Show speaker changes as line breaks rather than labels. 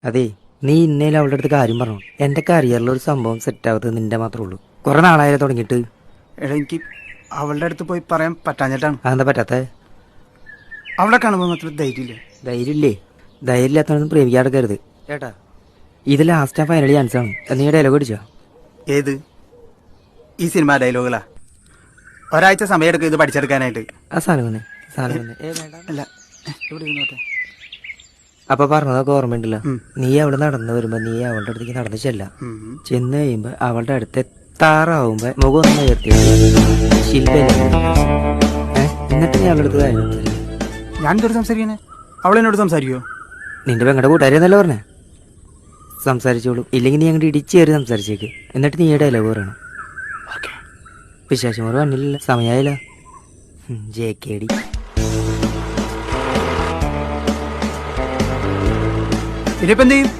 അതെ, നീ ഇന്നേലും അവളുടെ അടുത്ത് കാര്യം പറഞ്ഞു. എന്റെ കരിയറിൽ ഒരു സംഭവം സെറ്റ് ആവത്തത് നിന്റെ മാത്രമേ ഉള്ളൂ. കുറെ നാളായാലും തുടങ്ങിയിട്ട്.
എടാ എനിക്ക് അവളുടെ അടുത്ത് പോയി പറയാൻ പറ്റാഞ്ഞിട്ടാണ്.
അതെന്താ പറ്റാത്ത?
അവളെ കാണുമ്പോൾ മാത്രം ധൈര്യമില്ല.
ധൈര്യമില്ലേ? ധൈര്യമില്ലാത്തവനൊന്നും പ്രേമിക്കാടക്കരുത് ചേട്ടാ. ഇത് ലാസ്റ്റ് ആ ഫൈനൽ ചാൻസ് ആണ്. നീ ഡയലോഗ് അടിച്ചോ?
ഏത്? ഈ സിനിമ ഡയലോഗുകളാ? ഒരാഴ്ച സമയം എടുക്കും ഇത് പഠിച്ചെടുക്കാനായിട്ട്.
ആ സാധനം തന്നെ
അല്ല ഇവിടെ ഇരുന്നോട്ടെ.
അപ്പൊ പറഞ്ഞതൊക്കെ ഓർമ്മയുണ്ടല്ലോ. നീ അവിടെ നടന്നു വരുമ്പോ നീ അവളുടെ അടുത്തേക്ക് നടന്നു ചെന്ന് കഴിയുമ്പോ അവളുടെ അടുത്ത് എത്താറാവുമ്പോ മുഖം ഒന്ന് ഉയർത്തി എന്നിട്ട് നീ അവളുടെ അടുത്ത് കാര്യം.
ഞാൻ എന്തോട് സംസാരിക്കാനെ? അവളെന്നോട് സംസാരിക്കോ?
നിന്റെ പെങ്ങളുടെ കൂട്ടുകാരി എന്നല്ല പറഞ്ഞേ. സംസാരിച്ചോളൂ. ഇല്ലെങ്കിൽ നീ അങ്ങോട്ട് ഇടിച്ചു കയറി സംസാരിച്ചേക്ക്. എന്നിട്ട് നീ ഡയലോഗ് പറയണം. വിശേഷമോറ് വന്നില്ലല്ലോ, സമയമായില്ല. JKD.
ഇനിയിപ്പോ എന്ത് ചെയ്യും?